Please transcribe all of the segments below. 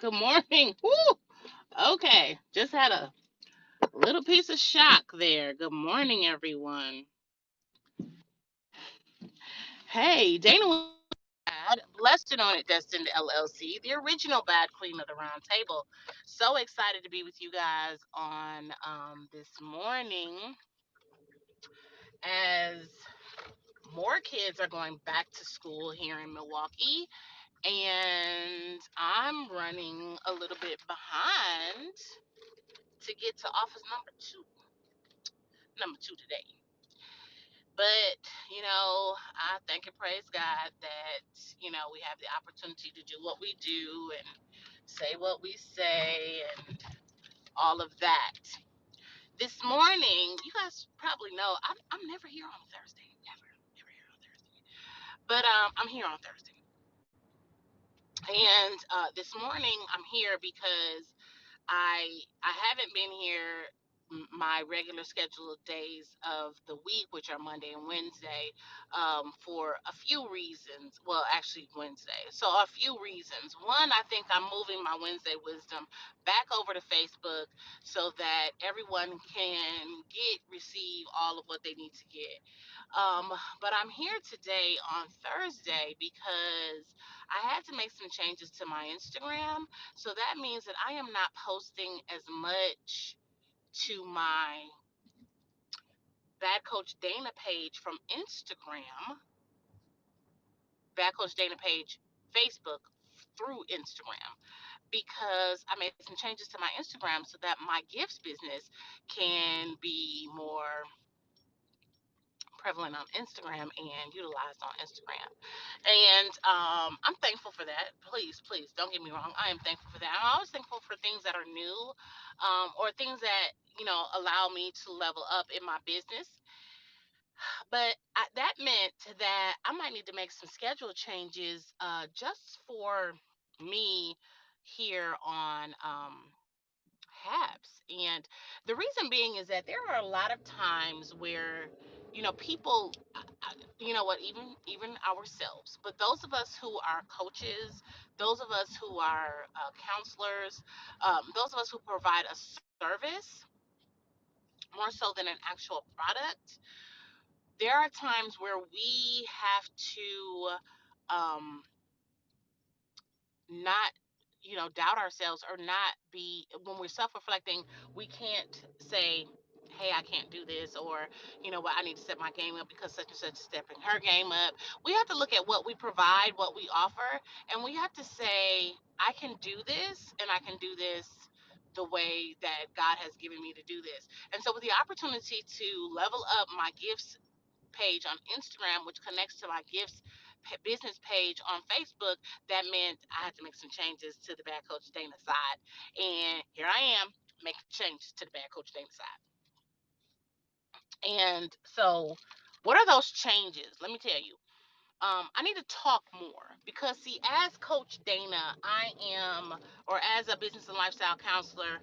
Good morning. Woo! Okay, just had a little piece of shock there. Good morning, everyone. Hey, Dana was bad, blessed and on it, destined LLC, the original bad queen of the round table. So excited to be with you guys on this morning as more kids are going back to school here in Milwaukee, and I'm running a little bit behind to get to office number two today. But, I thank and praise God that, we have the opportunity to do what we do and say what we say and all of that. This morning, you guys probably know I'm never here on Thursday. Never here on Thursday. But I'm here on Thursday. And this morning, I'm here because I haven't been here my regular scheduled days of the week, which are Monday and Wednesday, for a few reasons. Well, actually Wednesday. So a few reasons. One, I think I'm moving my Wednesday wisdom back over to Facebook so that everyone can receive all of what they need to get. But I'm here today on Thursday because I had to make some changes to my Instagram, so that means that I am not posting as much to my Bad Coach Dana page from Instagram, Bad Coach Dana page, Facebook through Instagram, because I made some changes to my Instagram so that my gifts business can be more prevalent on Instagram and utilized on Instagram. And I'm thankful for that. Please don't get me wrong. I am thankful for that. I'm always thankful for things that are new, or things that, allow me to level up in my business. But that meant that I might need to make some schedule changes, just for me here on Habs. And the reason being is that there are a lot of times where, people, you know what, even ourselves, but those of us who are coaches, those of us who are counselors, those of us who provide a service more so than an actual product, there are times where we have to, um, not, doubt ourselves, or not be, when we're self-reflecting, we can't say, hey, I can't do this, or, what, I need to step my game up because such and such is stepping her game up. We have to look at what we provide, what we offer, and we have to say, I can do this, and I can do this the way that God has given me to do this. And so with the opportunity to level up my gifts page on Instagram, which connects to my gifts business page on Facebook, that meant I had to make some changes to the Bad Coach Dana side. And here I am making changes to the Bad Coach Dana side. And so, what are those changes? Let me tell you. I need to talk more because, see, as Coach Dana, I am, or as a business and lifestyle counselor,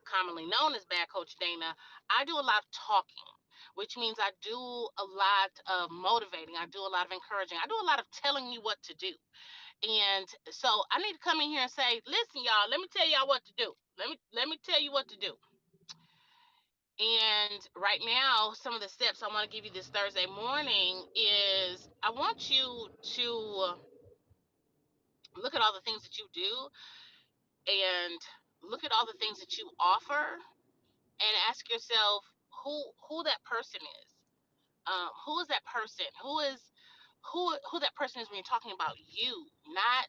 commonly known as Bad Coach Dana, I do a lot of talking, which means I do a lot of motivating. I do a lot of encouraging. I do a lot of telling you what to do. And so I need to come in here and say, listen, y'all, let me tell y'all what to do. Let me tell you what to do. And right now, some of the steps I want to give you this Thursday morning is I want you to look at all the things that you do and look at all the things that you offer and ask yourself who that person is. Who is that person? Who that person is when you're talking about you, not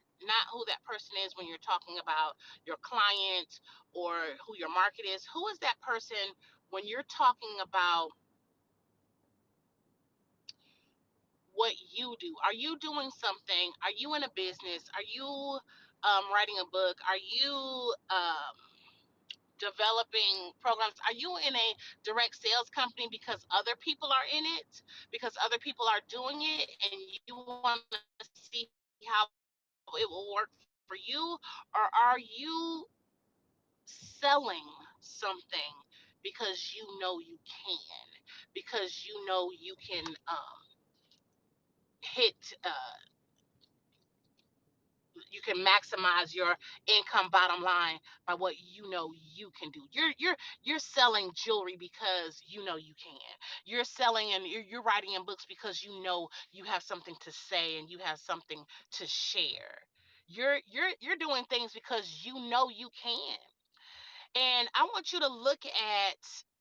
who that person is when you're talking about your client or who your market is. Who is that person when you're talking about what you do? Are you doing something? Are you in a business? Are you writing a book? Are you developing programs? Are you in a direct sales company because other people are in it, because other people are doing it, and you want to see how it will work for you? Or are you selling something because you know you can, because you know you can hit you can maximize your income bottom line by what you know you can do. You're selling jewelry because you know you can. You're selling and you're writing in books because you know you have something to say and you have something to share. You're doing things because you know you can. And I want you to look at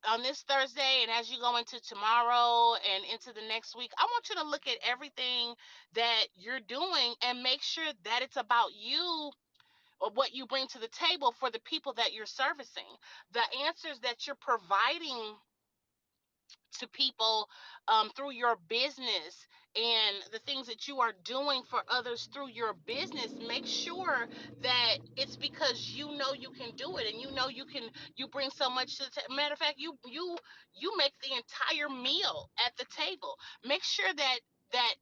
on this Thursday and as you go into tomorrow and into the next week, I want you to look at everything that you're doing and make sure that it's about you or what you bring to the table for the people that you're servicing. The answers that you're providing to people through your business and the things that you are doing for others through your business, make sure that it's because you know you can do it and you know you bring so much to the matter of fact, you make the entire meal at the table. Make sure that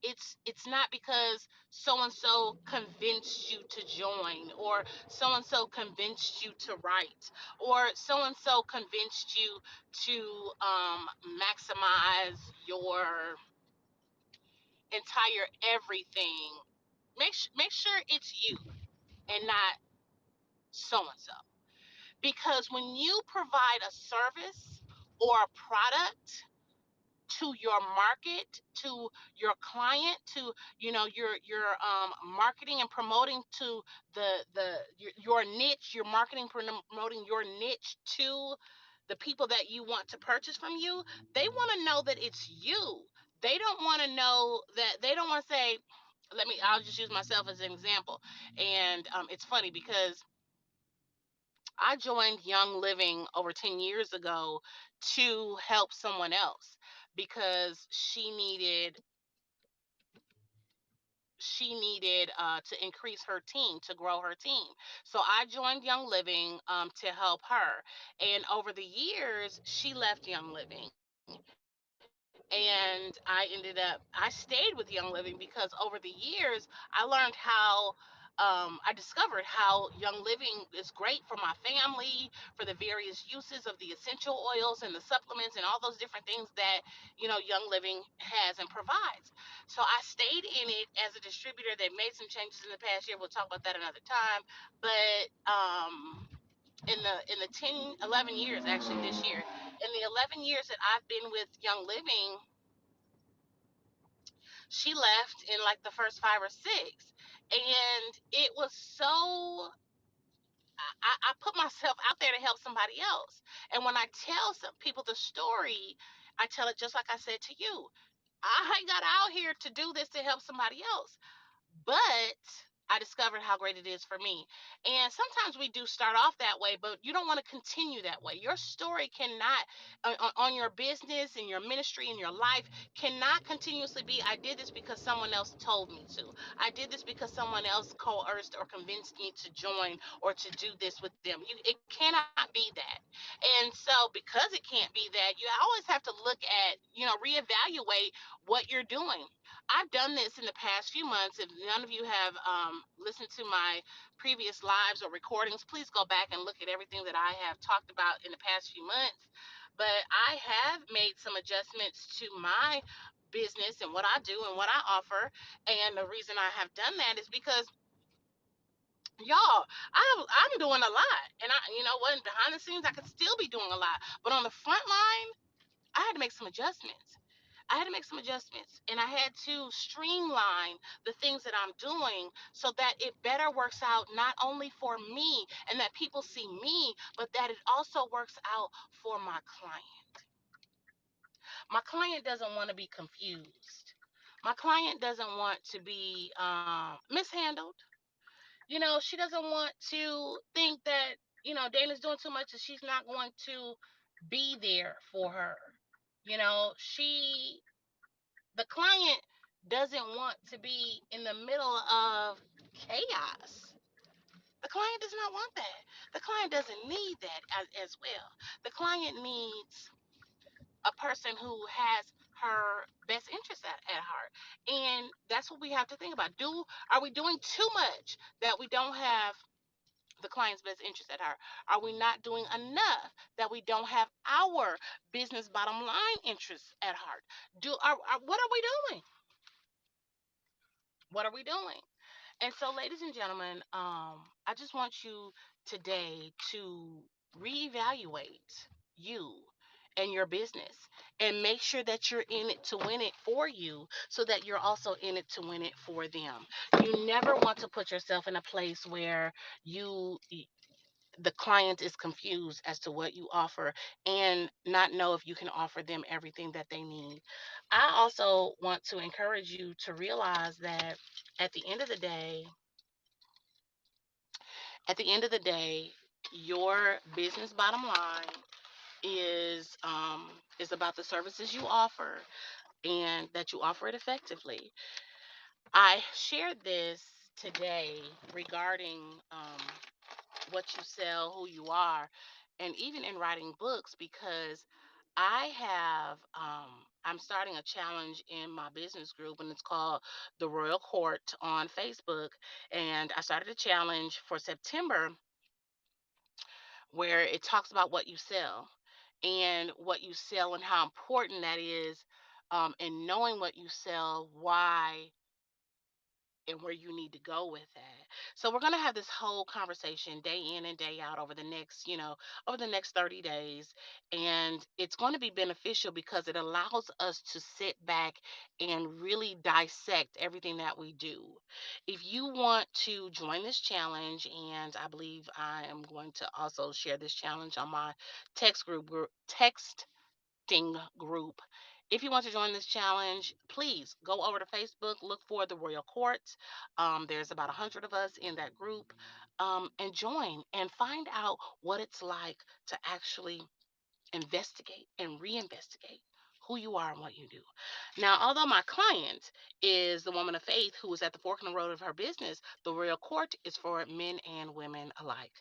it's not because so and so convinced you to join, or so and so convinced you to write, or so and so convinced you to maximize your entire everything. Make sure it's you and not so and so. Because when you provide a service or a product to your market, to your client, to your marketing and promoting to your niche, your marketing promoting your niche to the people that you want to purchase from you, they want to know that it's you. They don't want to know that, they don't want to say, I'll just use myself as an example. And it's funny because I joined Young Living over 10 years ago to help someone else because she needed to increase her team, to grow her team. So I joined Young Living to help her. And over the years, she left Young Living. And I stayed with Young Living because over the years, I learned I discovered how Young Living is great for my family, for the various uses of the essential oils and the supplements and all those different things that, Young Living has and provides. So I stayed in it as a distributor. They made some changes in the past year. We'll talk about that another time. But in the 10, 11 years, actually this year, in the 11 years that I've been with Young Living, she left in like the first five or six. And it was so, I put myself out there to help somebody else. And when I tell some people the story, I tell it just like I said to you. I got out here to do this to help somebody else. But I discovered how great it is for me. And sometimes we do start off that way, but you don't want to continue that way. Your story cannot, on your business and your ministry and your life, cannot continuously be, I did this because someone else told me to. I did this because someone else coerced or convinced me to join or to do this with them. It cannot be that. And so, because it can't be that, you always have to look at, reevaluate what you're doing. I've done this in the past few months. If none of you have listened to my previous lives or recordings, please go back and look at everything that I have talked about in the past few months. But I have made some adjustments to my business and what I do and what I offer. And the reason I have done that is because, y'all, I'm doing a lot. And you know what, behind the scenes, I could still be doing a lot. But on the front line, I had to make some adjustments. I had to make some adjustments, and I had to streamline the things that I'm doing so that it better works out not only for me and that people see me, but that it also works out for my client. My client doesn't want to be confused. My client doesn't want to be mishandled. She doesn't want to think that, Dana's doing too much and she's not going to be there for her. The client doesn't want to be in the middle of chaos. The client does not want that. The client doesn't need that as well. The client needs a person who has her best interest at heart. And that's what we have to think about. Are we doing too much that we don't have the client's best interest at heart? Are we not doing enough that we don't have our business bottom line interests at heart? What are we doing? What are we doing? And so, ladies and gentlemen, I just want you today to reevaluate you and your business and make sure that you're in it to win it for you so that you're also in it to win it for them. You never want to put yourself in a place where you the client is confused as to what you offer and not know if you can offer them everything that they need. I also want to encourage you to realize that at the end of the day, at the end of the day, your business bottom line is about the services you offer and that you offer it effectively. I shared this today regarding what you sell, who you are, and even in writing books because I'm starting a challenge in my business group and it's called the Royal Court on Facebook. And I started a challenge for September where it talks about what you sell and how important that is, and knowing what you sell, why and where you need to go with that. So we're going to have this whole conversation day in and day out over the next, over the next 30 days. And it's going to be beneficial because it allows us to sit back and really dissect everything that we do. If you want to join this challenge, and I believe I am going to also share this challenge on my text group. If you want to join this challenge, please go over to Facebook, look for the Royal Courts. There's about 100 of us in that group, and join and find out what it's like to actually investigate and reinvestigate who you are and what you do. Now, although my client is the woman of faith who is at the fork in the road of her business, the Royal Court is for men and women alike.